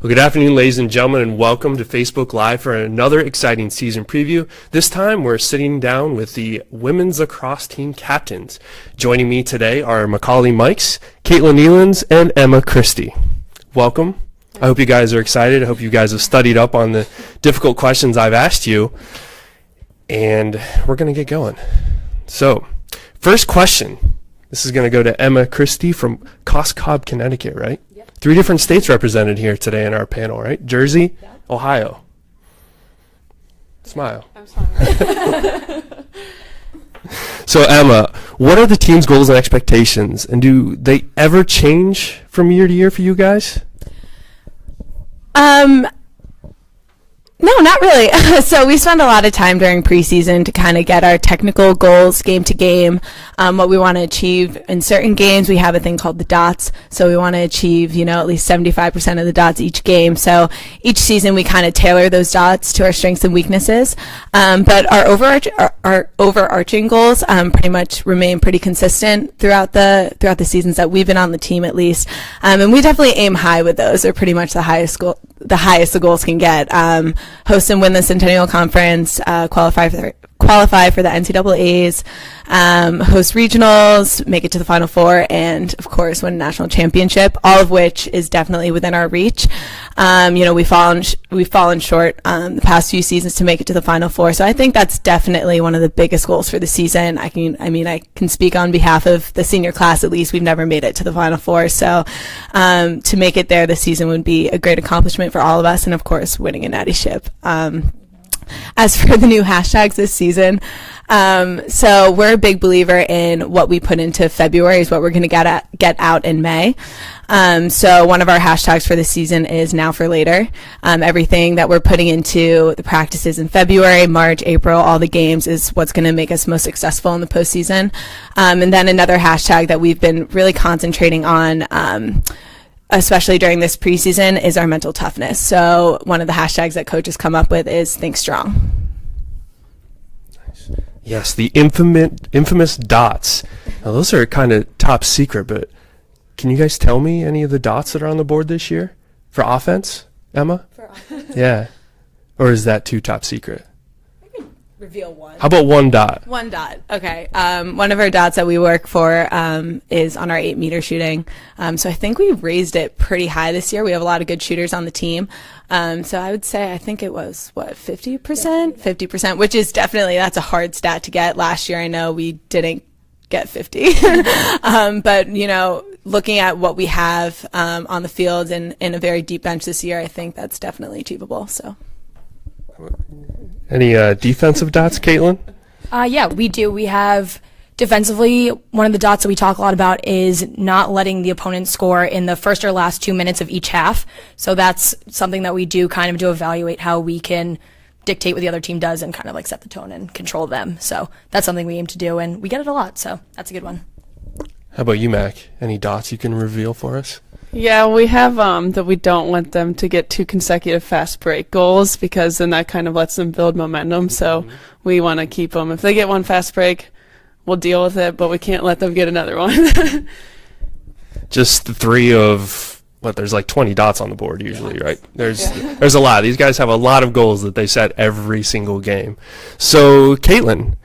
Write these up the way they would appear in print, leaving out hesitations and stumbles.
Well, good afternoon, ladies and gentlemen, and welcome to Facebook Live for another exciting season preview. This time, we're sitting down with the women's lacrosse team captains. Joining me today are Macauley Mikes, Katelyn Neillands, and Emma Christie. Welcome. I hope you guys are excited. I hope you guys have studied up on the difficult questions I've asked you, and we're going to get going. So, first question. This is going to go to Emma Christie from Cobb, Connecticut, right? Yep. 3 different states represented here today in our panel, right? Jersey, yeah. Ohio. Smile. I'm smiling. So, Emma, what are the team's goals and expectations, and do they ever change from year to year for you guys? No, not really. So we spend a lot of time during preseason to kind of get our technical goals game to game, what we want to achieve. In certain games, we have a thing called the dots. So we want to achieve, at least 75% of the dots each game. So each season, we kind of tailor those dots to our strengths and weaknesses. But our overarching goals pretty much remain pretty consistent throughout the seasons that we've been on the team, at least. And we definitely aim high with those. They're pretty much the highest the goals can get. Host and win the Centennial Conference, qualify for the NCAAs, host regionals, make it to the Final Four, and of course win a national championship. All of which is definitely within our reach. We've fallen short the past few seasons to make it to the Final Four. So I think that's definitely one of the biggest goals for the season. I can speak on behalf of the senior class. At least we've never made it to the Final Four. So to make it there this season would be a great accomplishment for all of us, and of course winning a natty ship. As for the new hashtags this season, so we're a big believer in what we put into February is what we're going to get out in May. So one of our hashtags for this season is Now for Later. Everything that we're putting into the practices in February, March, April, all the games is what's going to make us most successful in the postseason. And then another hashtag that we've been really concentrating on, especially during this preseason, is our mental toughness. So one of the hashtags that coaches come up with is Think Strong. Nice. Yes, the infamous dots. Now, those are kind of top secret, but can you guys tell me any of the dots that are on the board this year for offense, Emma? For offense? Yeah. Or is that too top secret? Reveal one. How about one dot? One dot. Okay. One of our dots that we work for is on our 8-meter shooting. So I think we raised it pretty high this year. We have a lot of good shooters on the team. So I would say I think it was 50%? 50%, which is definitely, that's a hard stat to get. Last year I know we didn't get 50. But looking at what we have on the field and in a very deep bench this year, I think that's definitely achievable. So. Any defensive dots, Katelyn? Yeah, we do. We have defensively, one of the dots that we talk a lot about is not letting the opponent score in the first or last 2 minutes of each half. So that's something that we do kind of to evaluate how we can dictate what the other team does and kind of like set the tone and control them. So that's something we aim to do, and we get it a lot. So that's a good one. How about you, Mac? Any dots you can reveal for us? Yeah, we have that we don't want them to get 2 consecutive fast break goals, because then that kind of lets them build momentum. So we want to keep them. If they get 1 fast break, we'll deal with it, but we can't let them get another one. Just the 3 of there's like 20 dots on the board usually, right? There's a lot. These guys have a lot of goals that they set every single game. So, Katelyn,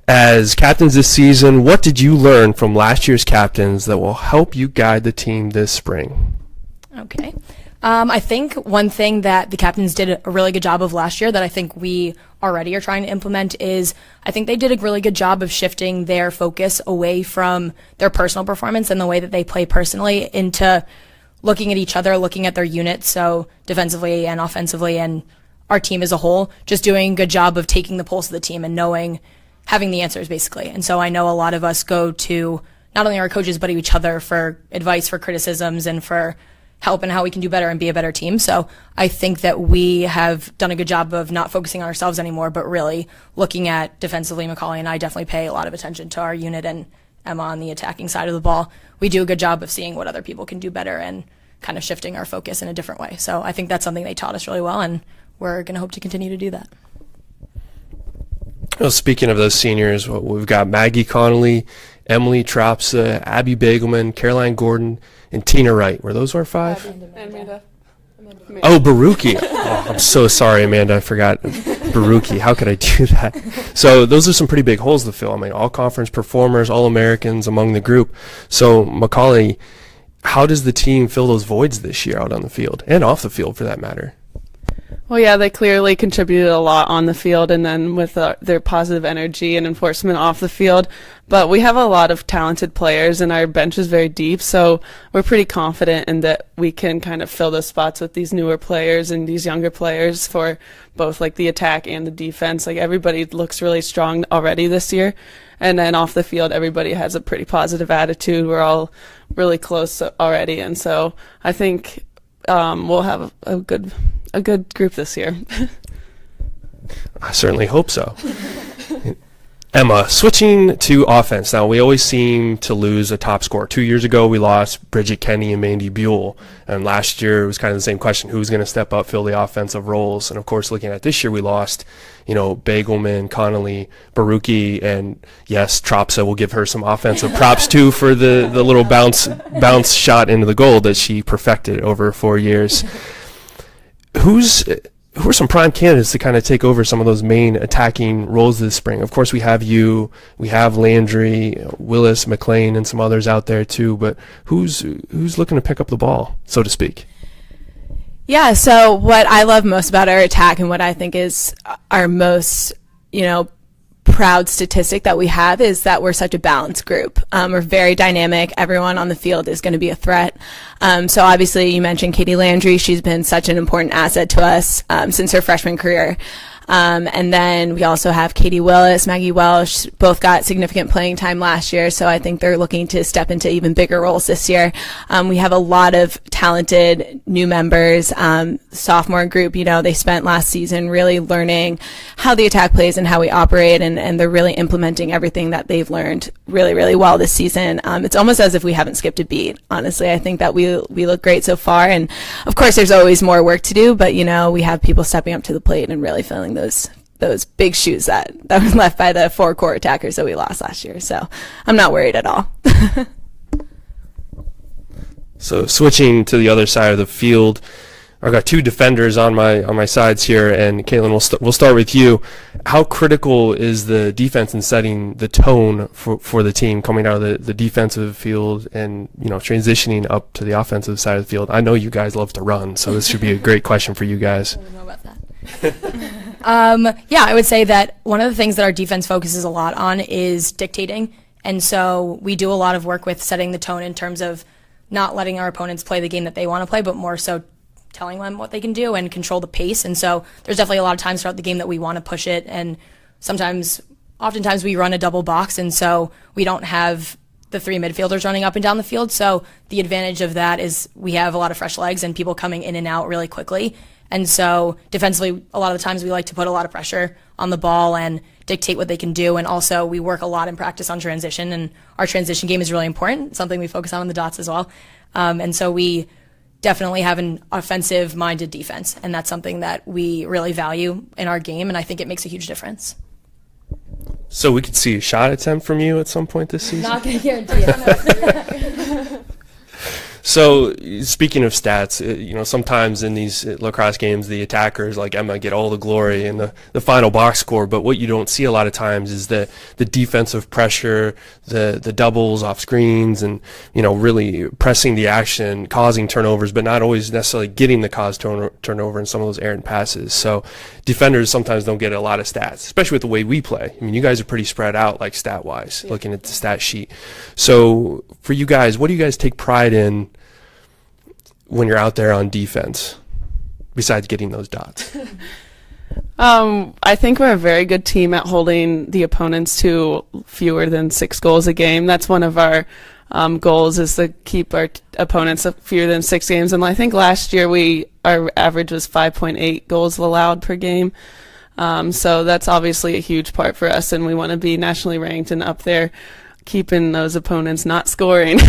as captains this season, what did you learn from last year's captains that will help you guide the team this spring? Okay. I think one thing that the captains did a really good job of last year that I think we already are trying to implement is I think they did a really good job of shifting their focus away from their personal performance and the way that they play personally into looking at each other, looking at their units, so defensively and offensively and our team as a whole, just doing a good job of taking the pulse of the team and having the answers, basically. And so I know a lot of us go to not only our coaches, but each other for advice, for criticisms, and for help and how we can do better and be a better team. So I think that we have done a good job of not focusing on ourselves anymore, but really looking at defensively. Macauley and I definitely pay a lot of attention to our unit, and Emma on the attacking side of the ball. We do a good job of seeing what other people can do better and kind of shifting our focus in a different way. So I think that's something they taught us really well, and we're going to hope to continue to do that. Well, speaking of those seniors, we've got Maggie Connolly, Emily Tropsa, Abby Bagelman, Caroline Gordon, and Tina Wright. Were those our 5? Oh, Baruki. Oh, I'm so sorry, Amanda. I forgot Baruki. How could I do that? So those are some pretty big holes to fill. I mean, all-conference performers, all-Americans among the group. So, Macauley, how does the team fill those voids this year out on the field and off the field, for that matter? Well, yeah, they clearly contributed a lot on the field and then with their positive energy and enforcement off the field. But we have a lot of talented players and our bench is very deep, so we're pretty confident in that we can kind of fill those spots with these newer players and these younger players for both like the attack and the defense. Like everybody looks really strong already this year. And then off the field, everybody has a pretty positive attitude. We're all really close already. And so I think we'll have a good group this year. I certainly hope so. Emma, switching to offense. Now, we always seem to lose a top scorer. 2 years ago, we lost Bridget Kenny and Mandy Buell. And last year, it was kind of the same question. Who's going to step up, fill the offensive roles? And, of course, looking at this year, we lost, Bagelman, Connolly, Baruki, and, yes, Tropsa. We'll give her some offensive props, too, for the little bounce shot into the goal that she perfected over 4 years. Who are some prime candidates to kind of take over some of those main attacking roles this spring? Of course, we have you, we have Landry, Willis, McLean, and some others out there too. But who's looking to pick up the ball, so to speak? Yeah. So what I love most about our attack and what I think is our most, proud statistic that we have is that we're such a balanced group. We're very dynamic. Everyone on the field is going to be a threat. So obviously you mentioned Katie Landry. She's been such an important asset to us since her freshman career. And then we also have Katie Willis, Maggie Welsh, both got significant playing time last year, so I think they're looking to step into even bigger roles this year. We have a lot of talented new members. Sophomore group, they spent last season really learning how the attack plays and how we operate, and they're really implementing everything that they've learned really, really well this season. It's almost as if we haven't skipped a beat, honestly. I think that we look great so far, and of course there's always more work to do, but we have people stepping up to the plate and really filling those big shoes that were left by the 4 core attackers that we lost last year. So I'm not worried at all. So switching to the other side of the field, I've got 2 defenders on my sides here, and Katelyn, we'll start with you. How critical is the defense in setting the tone for the team coming out of the defensive field and transitioning up to the offensive side of the field? I know you guys love to run, so this should be a great question for you guys. I don't know about that. I would say that one of the things that our defense focuses a lot on is dictating. And so we do a lot of work with setting the tone in terms of not letting our opponents play the game that they want to play, but more so telling them what they can do and control the pace. And so there's definitely a lot of times throughout the game that we want to push it. And oftentimes we run a double box. And so we don't have the 3 midfielders running up and down the field. So the advantage of that is we have a lot of fresh legs and people coming in and out really quickly. And so defensively, a lot of the times we like to put a lot of pressure on the ball and dictate what they can do. And also we work a lot in practice on transition, and our transition game is really important, something we focus on the dots as well. And so we definitely have an offensive-minded defense, and that's something that we really value in our game, and I think it makes a huge difference. So we could see a shot attempt from you at some point this season? Not going to guarantee it. So speaking of stats, sometimes in these lacrosse games, the attackers like Emma get all the glory and the final box score. But what you don't see a lot of times is the defensive pressure, the doubles off screens, and really pressing the action, causing turnovers, but not always necessarily getting the cause turnover in some of those errant passes. So defenders sometimes don't get a lot of stats, especially with the way we play. I mean, you guys are pretty spread out, like stat-wise, looking at the stat sheet. So for you guys, what do you guys take pride in when you're out there on defense, besides getting those dots? I think we're a very good team at holding the opponents to fewer than 6 goals a game. That's one of our goals, is to keep our opponents at fewer than 6 games. And I think last year our average was 5.8 goals allowed per game. So that's obviously a huge part for us, and we want to be nationally ranked and up there, keeping those opponents not scoring.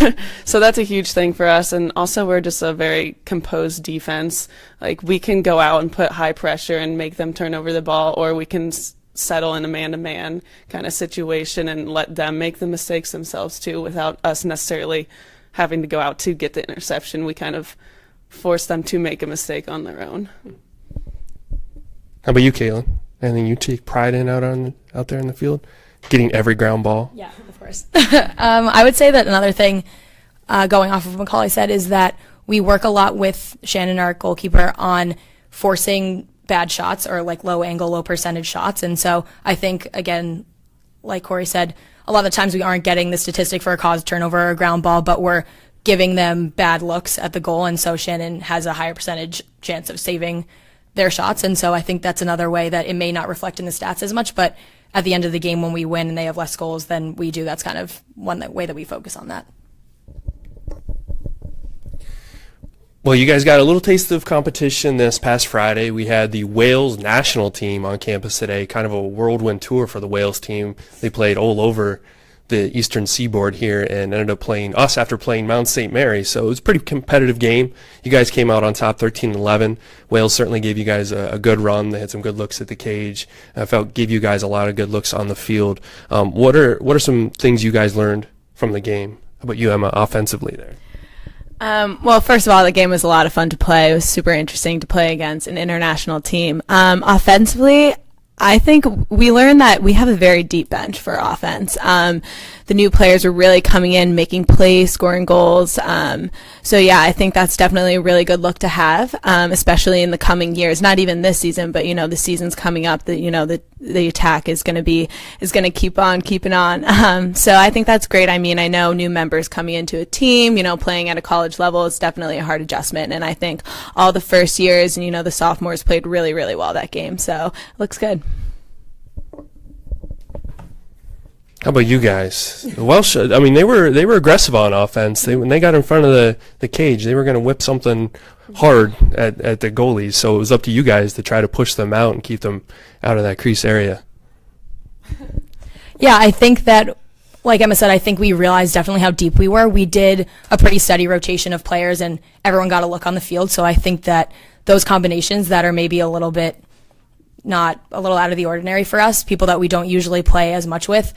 So that's a huge thing for us. And also we're just a very composed defense. Like, we can go out and put high pressure and make them turn over the ball, or we can settle in a man-to-man kind of situation and let them make the mistakes themselves too, without us necessarily having to go out to get the interception. We kind of force them to make a mistake on their own. How about you, Katelyn? Anything you take pride in out there in the field? Getting every ground ball? Yeah, of course. I would say that another thing, going off of what Macauley said, is that we work a lot with Shannon, our goalkeeper, on forcing bad shots or like low angle, low percentage shots. And so I think, again, like Corey said, a lot of the times we aren't getting the statistic for a caused turnover or a ground ball, but we're giving them bad looks at the goal. And so Shannon has a higher percentage chance of saving their shots. And so I think that's another way that it may not reflect in the stats as much, but at the end of the game when we win and they have less goals than we do, that's kind of way that we focus on that. Well, you guys got a little taste of competition this past Friday. We had the Wales national team on campus today, kind of a whirlwind tour for the Wales team. They played all over the eastern seaboard here and ended up playing us after playing Mount St. Mary. So it was a pretty competitive game. You guys came out on top 13-11. Wales certainly gave you guys a good run. They had some good looks at the cage. I felt gave you guys a lot of good looks on the field. What are some things you guys learned from the game? How about you, Emma, offensively there? Well, first of all, the game was a lot of fun to play. It was super interesting to play against an international team. Offensively, I think we learned that we have a very deep bench for offense. The new players are really coming in, making plays, scoring goals. So yeah, I think that's definitely a really good look to have, especially in the coming years. Not even this season, but the season's coming up. The attack is going to keep on keeping on. So I think that's great. I mean, I know new members coming into a team, playing at a college level is definitely a hard adjustment. And I think all the first years and the sophomores played really, really well that game. So it looks good. How about you guys? The Welsh, I mean, they were aggressive on offense. When they got in front of the cage, they were going to whip something hard at the goalies. So it was up to you guys to try to push them out and keep them out of that crease area. Yeah, I think that, like Emma said, I think we realized definitely how deep we were. We did a pretty steady rotation of players, and everyone got a look on the field. So I think that those combinations that are maybe a little out of the ordinary for us, people that we don't usually play as much with,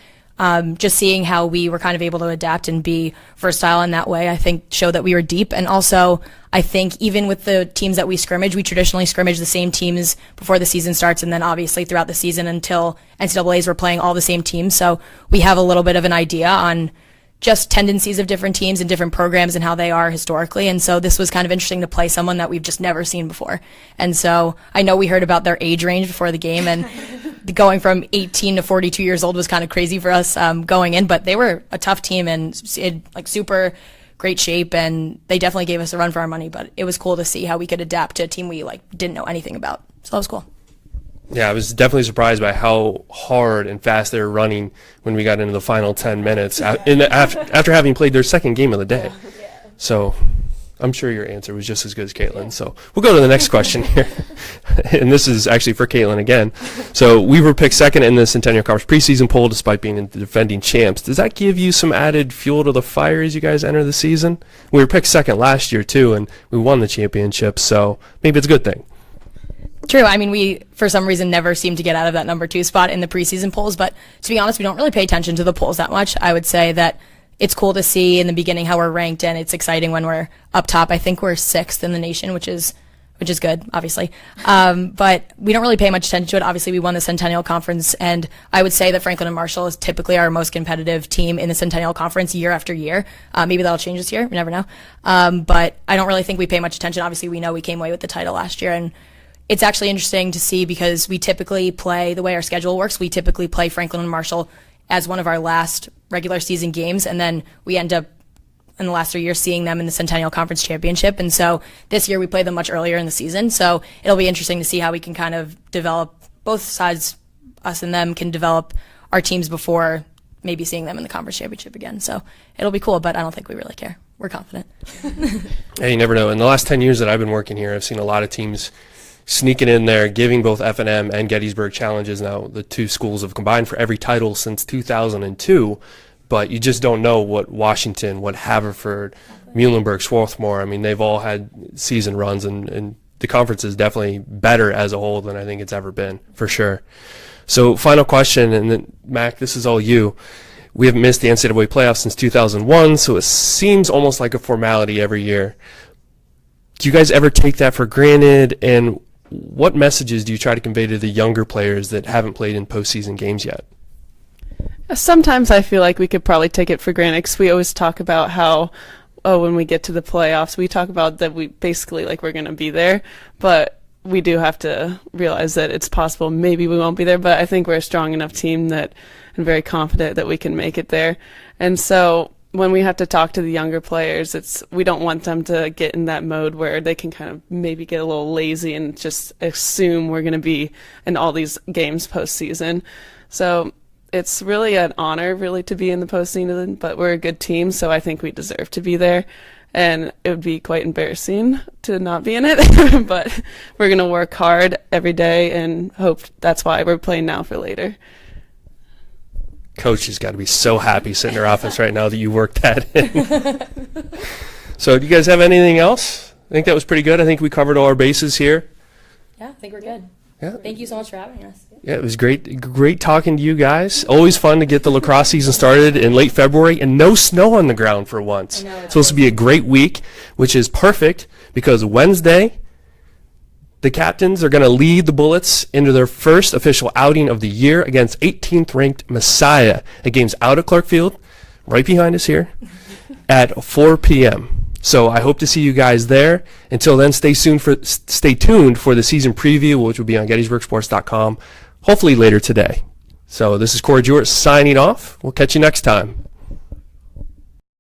just seeing how we were kind of able to adapt and be versatile in that way, I think showed that we were deep. And also, I think even with the teams that we scrimmage, we traditionally scrimmage the same teams before the season starts, and then obviously throughout the season until NCAAs, we're playing all the same teams. So we have a little bit of an idea on just tendencies of different teams and different programs and how they are historically. And so this was kind of interesting to play someone that we've just never seen before. And so I know we heard about their age range before the game, and going from 18 to 42 years old was kind of crazy for us going in, but they were a tough team and super great shape, and they definitely gave us a run for our money. But it was cool to see how we could adapt to a team we didn't know anything about. So that was cool. Yeah, I was definitely surprised by how hard and fast they were running when we got into the final 10 minutes after having played their second game of the day. So I'm sure your answer was just as good as Katelyn. So we'll go to the next question here. And this is actually for Katelyn again. So we were picked second in the Centennial Conference preseason poll despite being the defending champs. Does that give you some added fuel to the fire as you guys enter the season? We were picked second last year too, and we won the championship, so maybe it's a good thing. True. I mean, we, for some reason, never seem to get out of that number 2 spot in the preseason polls. But to be honest, we don't really pay attention to the polls that much. I would say that it's cool to see in the beginning how we're ranked, and it's exciting when we're up top. I think we're 6th in the nation, which is good, obviously. But we don't really pay much attention to it. Obviously, we won the Centennial Conference, and I would say that Franklin and Marshall is typically our most competitive team in the Centennial Conference year after year. Maybe that'll change this year. We never know. But I don't really think we pay much attention. Obviously, we know we came away with the title last year, and it's actually interesting to see because we typically play, the way our schedule works, we typically play Franklin and Marshall as one of our last regular season games, and then we end up in the last 3 years seeing them in the Centennial Conference Championship. And so this year we played them much earlier in the season, so it'll be interesting to see how we can kind of develop, both sides, us and them, can develop our teams before maybe seeing them in the conference championship again. So it'll be cool, but I don't think we really care. We're confident. Hey, you never know. In the last 10 years that I've been working here, I've seen a lot of teams sneaking in there, giving both F&M and Gettysburg challenges. Now, the two schools have combined for every title since 2002, but you just don't know what Washington, what Haverford, Muhlenberg, Swarthmore, I mean, they've all had season runs, and the conference is definitely better as a whole than I think it's ever been, for sure. So, final question, and then, Mac, this is all you. We haven't missed the NCAA playoffs since 2001, so it seems almost like a formality every year. do you guys ever take that for granted? And what messages do you try to convey to the younger players that haven't played in postseason games yet? Sometimes I feel like we could probably take it for granted because we always talk about how, when we get to the playoffs, we talk about that we basically like we're going to be there. But we do have to realize that it's possible maybe we won't be there. But I think we're a strong enough team that I'm very confident that we can make it there. And so when we have to talk to the younger players, we don't want them to get in that mode where they can kind of maybe get a little lazy and just assume we're going to be in all these games postseason. So it's really an honor really to be in the postseason, but we're a good team, so I think we deserve to be there. And it would be quite embarrassing to not be in it, but we're going to work hard every day and hope that's why we're playing now for later. Coach has got to be so happy sitting in her office right now that you worked that in. So do you guys have anything else? I think that was pretty good. I think we covered all our bases here. Yeah, I think we're good. Yeah. Thank you so much for having us. Yeah, it was great talking to you guys. Always fun to get the lacrosse season started in late February and no snow on the ground for once. It's supposed to be a great week, which is perfect because Wednesday the Captains are going to lead the Bullets into their first official outing of the year against 18th ranked Messiah. The game's out at Clark Field, right behind us here, at 4 p.m. So I hope to see you guys there. Until then, stay tuned for the season preview, which will be on GettysburgSports.com, hopefully later today. So this is Corey Jewett signing off. We'll catch you next time.